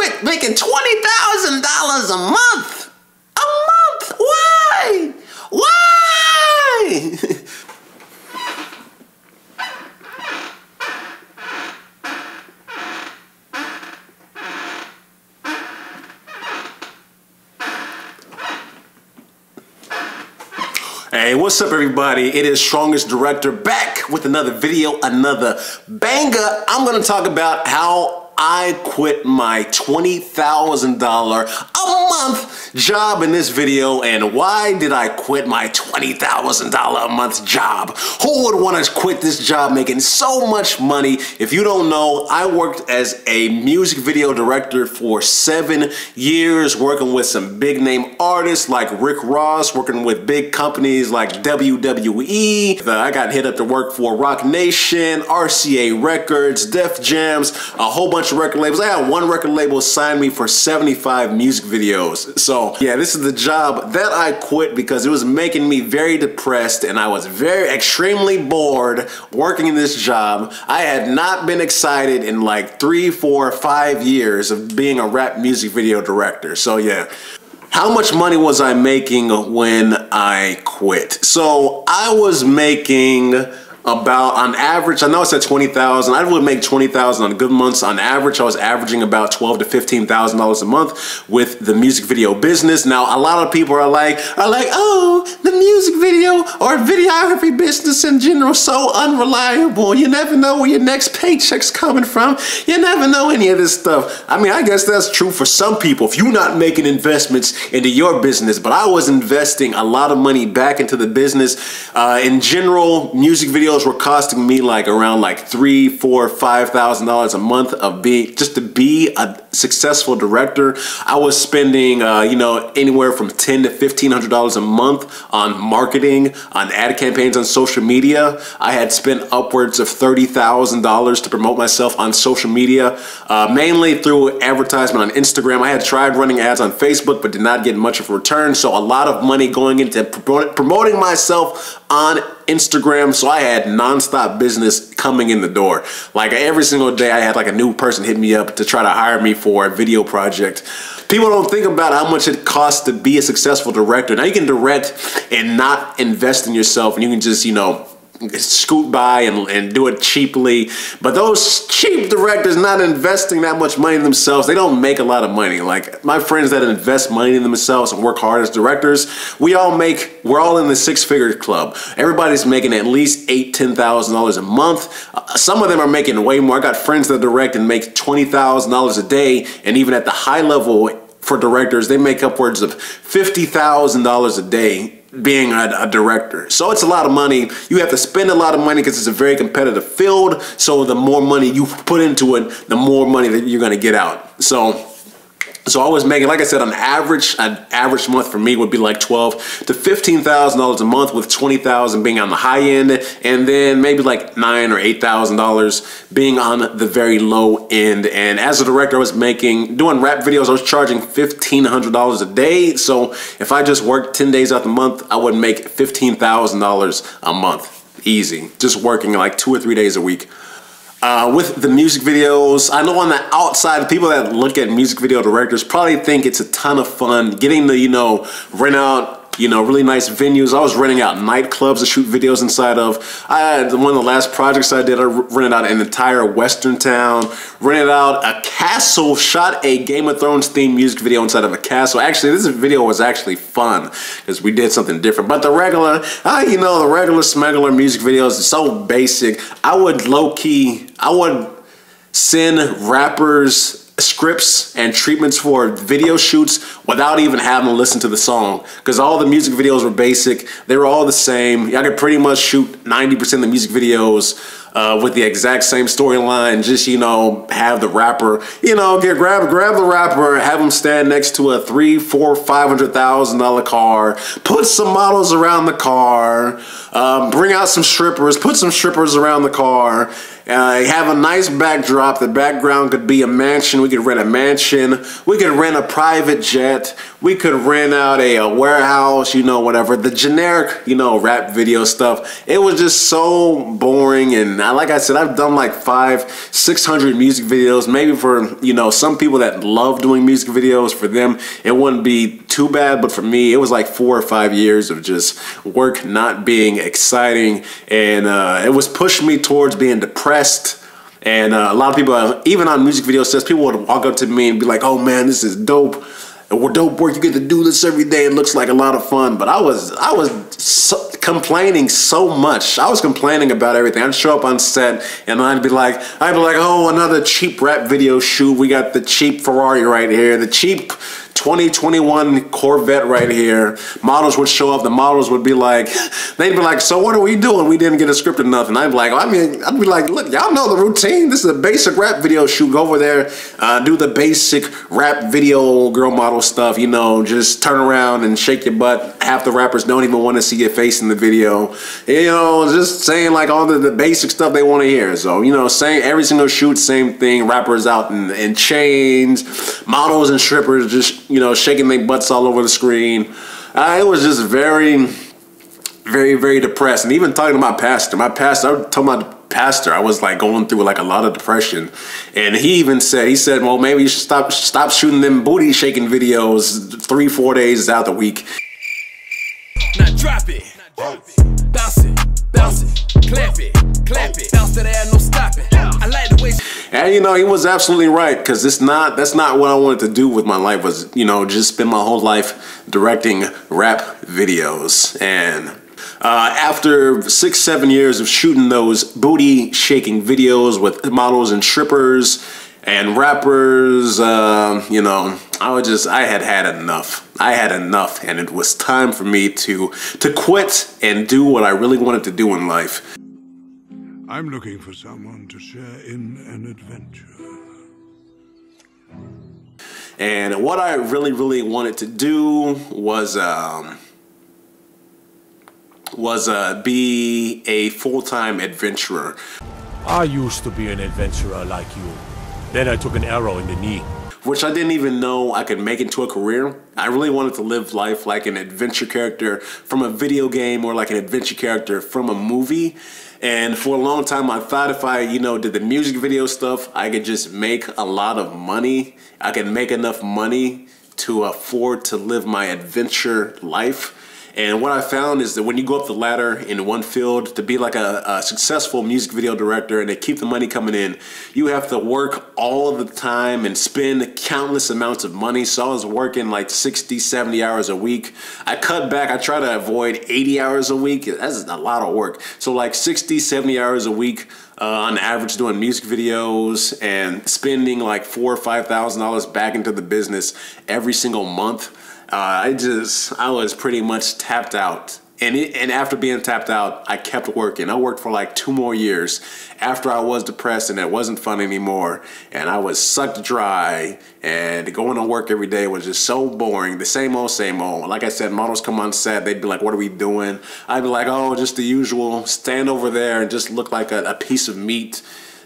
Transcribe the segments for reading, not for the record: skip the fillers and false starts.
quit making $20,000 a month. A month? Why? Why? Hey, what's up everybody? It is Strongest Director back with another video, another banger. I'm gonna talk about how I quit my $20,000 a month job in this video, and why did I quit my $20,000 a month job? Who would want to quit this job making so much money? If you don't know, I worked as a music video director for 7 years, working with some big name artists like Rick Ross, working with big companies like WWE. I got hit up to work for Rock Nation, RCA Records, Def Jams, a whole bunch of record labels. I had one record label sign me for 75 music videos. So yeah, this is the job that I quit because it was making me very depressed and I was extremely bored working in this job. I had not been excited in like 3, 4, 5 years of being a rap music video director. So yeah. How much money was I making when I quit? So I was making about, on average, I know it said 20,000. I would make 20,000 on good months. On average, I was averaging about $12,000 to $15,000 a month with the music video business. Now, a lot of people are like, oh, the music video or videography business in general so unreliable. You never know where your next paycheck's coming from. You never know any of this stuff. I mean, I guess that's true for some people if you're not making investments into your business, but I was investing a lot of money back into the business. In general, music videos were costing me like around like $3,000, $4,000, $5,000 a month of just to be a successful director. I was spending you know, anywhere from $1,000 to $1,500 a month on marketing, on ad campaigns on social media. I had spent upwards of $30,000 to promote myself on social media, mainly through advertisement on Instagram. I had tried running ads on Facebook but did not get much of a return, so a lot of money going into promoting myself on Instagram. So I had non-stop business coming in the door. Like every single day I had like a new person hit me up to try to hire me for a video project. People don't think about how much it costs to be a successful director. Now you can direct and not invest in yourself, and you can just, you know, scoot by and do it cheaply. But those cheap directors not investing that much money in themselves, they don't make a lot of money. Like my friends that invest money in themselves and work hard as directors, we're all in the six-figure club. Everybody's making at least $8,000, $10,000 a month. Some of them are making way more. I got friends that direct and make $20,000 a day, and even at the high level for directors, they make upwards of $50,000 a day being a director. So it's a lot of money. You have to spend a lot of money because it's a very competitive field. So the more money you put into it, the more money that you're going to get out. So I was making, like I said, an average month for me would be like $12,000 to $15,000 a month, with $20,000 being on the high end, and then maybe like $9,000 or $8,000 being on the very low end. And as a director, I was doing rap videos, I was charging $1,500 a day. So if I just worked 10 days out the month, I would make $15,000 a month, easy, just working like 2 or 3 days a week. With the music videos, I know on the outside, people that look at music video directors probably think it's a ton of fun getting to, you know, rent out, you know, really nice venues. I was renting out nightclubs to shoot videos inside of. I had one of the last projects I did, I rented out an entire western town, rented out a castle, shot a Game of Thrones themed music video inside of a castle. Actually, this video was actually fun because we did something different. But the regular, you know, the regular smuggler music videos is so basic. I would send rappers scripts and treatments for video shoots without even having to listen to the song, because all the music videos were basic. They were all the same. I could pretty much shoot 90% of the music videos with the exact same storyline. Just, you know, have the rapper, you know, grab the rapper, have him stand next to a $300,000, $400,000, $500,000 car, put some models around the car, bring out some strippers, put some strippers around the car, Have a nice backdrop. The background could be a mansion. We could rent a mansion. We could rent a private jet. We could rent out a warehouse, you know, whatever. The generic, you know, rap video stuff. It was just so boring. And like I said, I've done like 500-600 music videos. Maybe for, you know, some people that love doing music videos, for them, it wouldn't be too bad. But for me, it was like 4 or 5 years of just work not being exciting. And it was pushing me towards being depressed. And a lot of people, even on music video sets, people would walk up to me and be like, "Oh man, this is dope. Dope work. You get to do this every day. It looks like a lot of fun." But I was complaining so much. I was complaining about everything. I'd show up on set and I'd be like, "Oh, another cheap rap video shoot. We got the cheap Ferrari right here, the cheap 2021 Corvette right here." Models would show up. The models would be like, they'd be like, "So what are we doing? We didn't get a script or nothing." I'd be like, I'd be like, "Look, y'all know the routine. This is a basic rap video shoot. Go over there, do the basic rap video girl model stuff. You know, just turn around and shake your butt." Half the rappers don't even want to see your face in the video. You know, just saying like all the basic stuff they want to hear. So, you know, saying every single shoot, same thing. Rappers out in chains, models and strippers just, you know, shaking their butts all over the screen. It was just very, very, very depressed. And even talking to my pastor, I told my pastor I was like going through like a lot of depression, and he even said, "Well, maybe you should stop shooting them booty shaking videos 3-4 days out the week." Now drop it, bounce it, clap it, bounce that ass, no stopping. I like the way. And you know, he was absolutely right, because that's not what I wanted to do with my life, was, you know, just spend my whole life directing rap videos. And after 6-7 years of shooting those booty shaking videos with models and strippers and rappers, you know, I had enough. I had enough, and it was time for me to quit and do what I really wanted to do in life. I'm looking for someone to share in an adventure. And what I really, really wanted to do was be a full-time adventurer. I used to be an adventurer like you. Then I took an arrow in the knee, which I didn't even know I could make into a career. I really wanted to live life like an adventure character from a video game, or like an adventure character from a movie. And for a long time, I thought if I, you know, did the music video stuff, I could just make a lot of money. I could make enough money to afford to live my adventure life. And what I found is that when you go up the ladder in one field to be like a successful music video director and to keep the money coming in, you have to work all the time and spend countless amounts of money. So I was working like 60-70 hours a week. I cut back. I try to avoid 80 hours a week. That's a lot of work. So like 60-70 hours a week on average doing music videos, and spending like $4,000 or $5,000 back into the business every single month. I was pretty much tapped out. And after being tapped out, I kept working. I worked for like 2 more years after I was depressed and it wasn't fun anymore. And I was sucked dry, and going to work every day was just so boring. The same old, same old. Like I said, models come on set, they'd be like, "What are we doing?" I'd be like, "Oh, just the usual. Stand over there and just look like a piece of meat.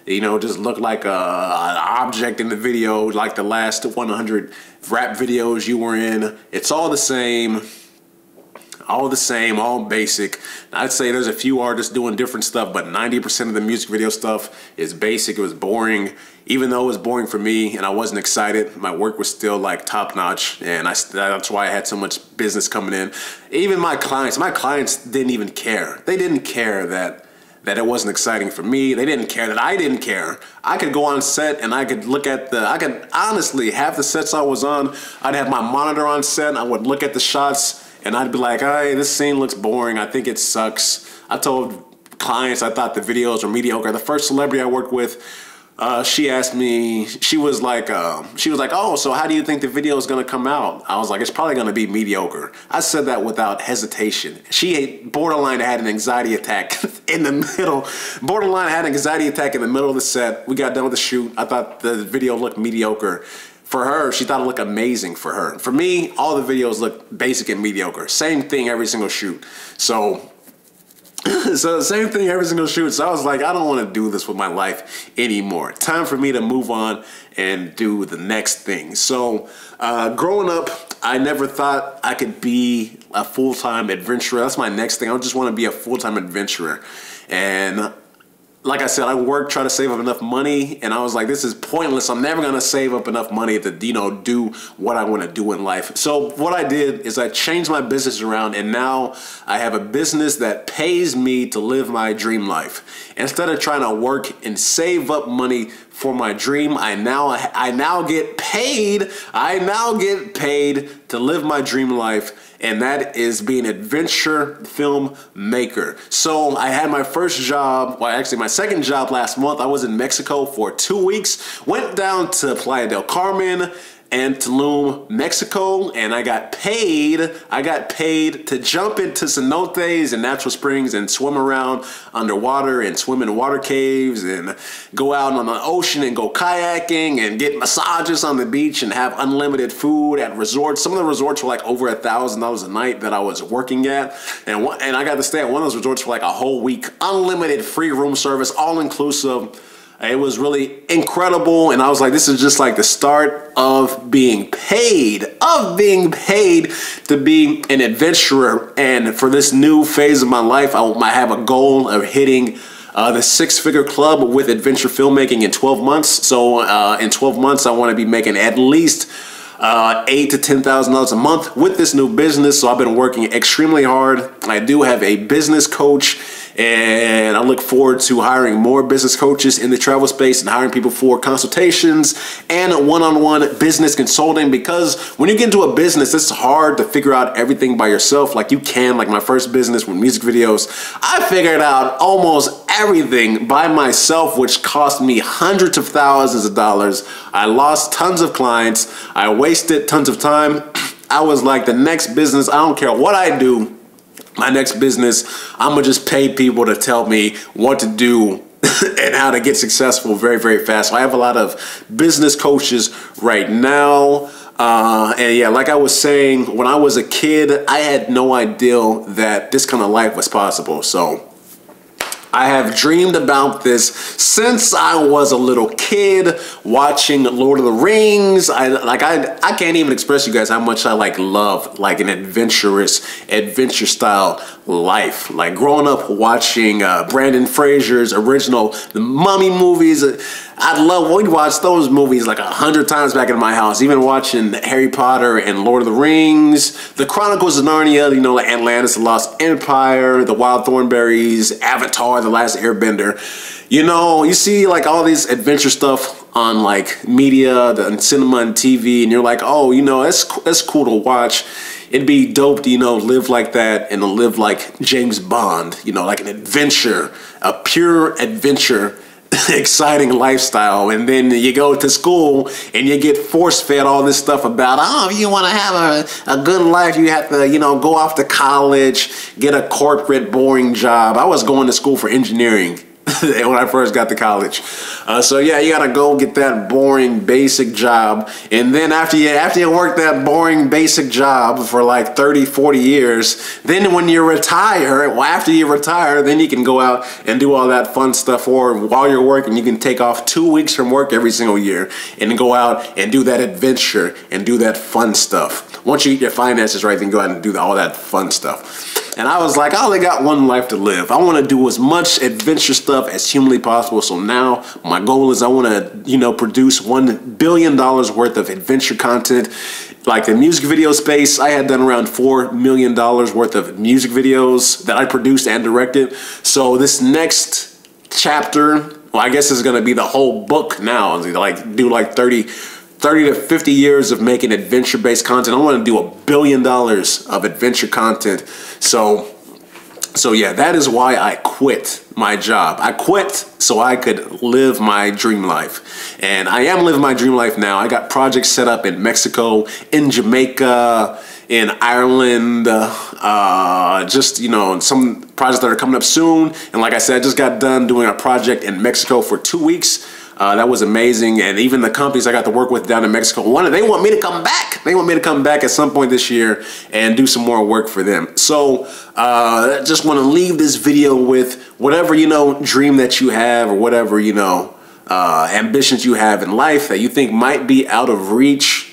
You know, just look like an object in the video, like the last 100 rap videos you were in. It's all the same, all basic." I'd say there's a few artists doing different stuff, but 90% of the music video stuff is basic. It was boring. Even though it was boring for me and I wasn't excited, my work was still like top notch, and that's why I had so much business coming in. Even my clients didn't even care. They didn't care that it wasn't exciting for me. They didn't care that I didn't care. I could go on set and I could look at I could honestly, half the sets I was on, I'd have my monitor on set and I would look at the shots and I'd be like, "Hey, this scene looks boring. I think it sucks." I told clients I thought the videos were mediocre. The first celebrity I worked with, she asked me, she was like, "Oh, so how do you think the video is gonna come out?" I was like, "It's probably gonna be mediocre." I said that without hesitation. She borderline had an anxiety attack in the middle. Borderline had an anxiety attack in the middle of the set. We got done with the shoot. I thought the video looked mediocre. For her, she thought it looked amazing for her. For me, all the videos look basic and mediocre. Same thing every single shoot. So So the same thing every single shoot. So I was like, I don't want to do this with my life anymore. Time for me to move on and do the next thing. So growing up, I never thought I could be a full-time adventurer. That's my next thing. I just want to be a full-time adventurer. And like I said, I worked, try to save up enough money, and I was like, this is pointless. I'm never gonna save up enough money to, you know, do what I want to do in life. So what I did is I changed my business around, and now I have a business that pays me to live my dream life. Instead of trying to work and save up money for my dream, I now get paid. I now get paid to live my dream life, and that is being an adventure filmmaker. So I had my first job, well, actually my second job last month. I was in Mexico for 2 weeks, went down to Playa del Carmen and Tulum, Mexico, and I got paid to jump into cenotes and natural springs and swim around underwater and swim in water caves and go out on the ocean and go kayaking and get massages on the beach and have unlimited food at resorts. Some of the resorts were like over $1,000 a night that I was working at, and I got to stay at one of those resorts for like a whole week. Unlimited free room service, all inclusive. It was really incredible, and I was like, this is just like the start of being paid to be an adventurer. And for this new phase of my life, I have a goal of hitting the six-figure club with adventure filmmaking in 12 months. So in 12 months, I want to be making at least $8,000 to $10,000 a month with this new business. So I've been working extremely hard. I do have a business coach, and I look forward to hiring more business coaches in the travel space and hiring people for consultations and one-on-one business consulting, because when you get into a business, it's hard to figure out everything by yourself like you can. Like my first business with music videos, I figured out almost everything by myself, which cost me hundreds of thousands of dollars. I lost tons of clients. I wasted tons of time. I was like, the next business, I don't care what I do, my next business, I'm gonna just pay people to tell me what to do and how to get successful very, very fast. So I have a lot of business coaches right now. And yeah, like I was saying, when I was a kid, I had no idea that this kind of life was possible. So I have dreamed about this since I was a little kid, watching Lord of the Rings. I can't even express you guys how much I love an adventure style life. Like growing up watching Brandon Fraser's original The Mummy movies. We'd watch those movies like 100 times back in my house. Even watching Harry Potter and Lord of the Rings, The Chronicles of Narnia, you know, like Atlantis, The Lost Empire, The Wild Thornberrys, Avatar, The Last Airbender. You know, you see like all these adventure stuff on like media, and cinema and TV, and you're like, oh, you know, that's cool to watch. It'd be dope to, you know, live like that and to live like James Bond, you know, like an adventure, a pure adventure, exciting lifestyle. And then you go to school and you get force-fed all this stuff about, oh, if you want to have a good life, you have to, you know, go off to college, get a corporate boring job. I was going to school for engineering when I first got to college. So yeah, you gotta go get that boring basic job, and then after you work that boring basic job for like 30, 40 years, then when you retire, well, after you retire, then you can go out and do all that fun stuff. Or while you're working, you can take off 2 weeks from work every single year and go out and do that adventure and do that fun stuff. Once you get your finances right, then go out and do all that fun stuff. And I was like, I only got one life to live. I want to do as much adventure stuff as humanly possible. So now my goal is I want to, you know, produce $1 billion worth of adventure content. Like the music video space, I had done around $4 million worth of music videos that I produced and directed. So this next chapter, well, I guess is going to be the whole book now. Like do like 30 to 50 years of making adventure-based content. I want to do $1 billion of adventure content. So yeah, that is why I quit my job. I quit so I could live my dream life. And I am living my dream life now. I got projects set up in Mexico, in Jamaica, in Ireland, just, you know, some projects that are coming up soon. And like I said, I just got done doing a project in Mexico for 2 weeks. That was amazing. And even the companies I got to work with down in Mexico, they want me to come back. They want me to come back at some point this year and do some more work for them. So I just want to leave this video with whatever, dream that you have, or whatever, ambitions you have in life that you think might be out of reach.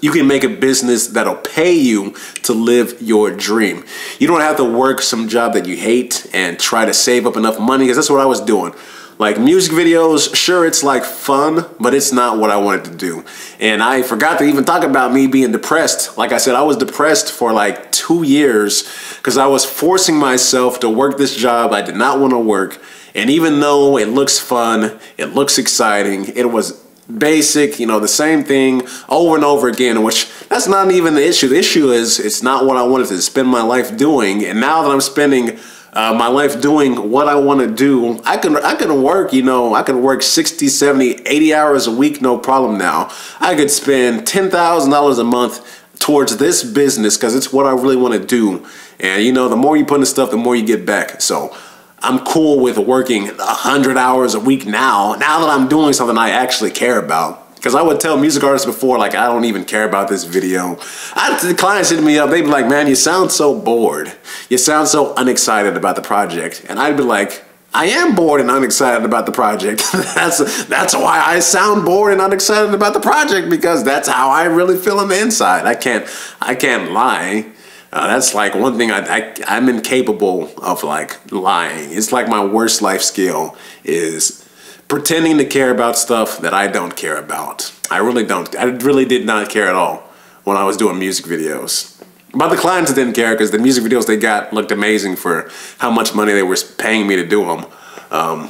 You can make a business that'll pay you to live your dream. You don't have to work some job that you hate and try to save up enough money, because that's what I was doing. Like music videos, sure, it's like fun, but it's not what I wanted to do. And I forgot to even talk about me being depressed. Like I said, I was depressed for like 2 years because I was forcing myself to work this job I did not want to work. And even though it looks fun, it looks exciting, it was basic, the same thing over and over again, which that's not even the issue. The issue is it's not what I wanted to spend my life doing. And now that I'm spending my life doing what I want to do, I can work, I can work 60, 70, 80 hours a week, no problem now. I could spend $10,000 a month towards this business because it's what I really want to do. And the more you put in stuff, the more you get back. So I'm cool with working 100 hours a week now that I'm doing something I actually care about. Because I would tell music artists before, like, I don't even care about this video. The clients hit me up, they'd be like, man, you sound so bored. You sound so unexcited about the project. And I'd be like, I am bored and unexcited about the project. That's why I sound bored and unexcited about the project, because that's how I really feel on the inside. I can't lie. That's like one thing I'm incapable of, like, lying. It's like my worst life skill is pretending to care about stuff that I don't care about. I really don't. I really did not care at all when I was doing music videos. But the clients didn't care because the music videos they got looked amazing for how much money they were paying me to do them.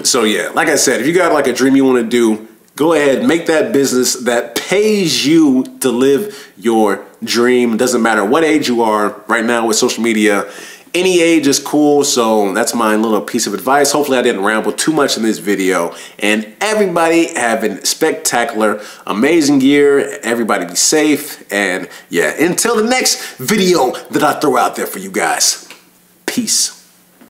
So yeah, like I said, if you got like a dream you want to do, go ahead, make that business that pays you to live your dream. Doesn't matter what age you are right now with social media. Any age is cool, so that's my little piece of advice. Hopefully I didn't ramble too much in this video. And everybody have a spectacular, amazing year. Everybody be safe. And yeah, until the next video that I throw out there for you guys. Peace.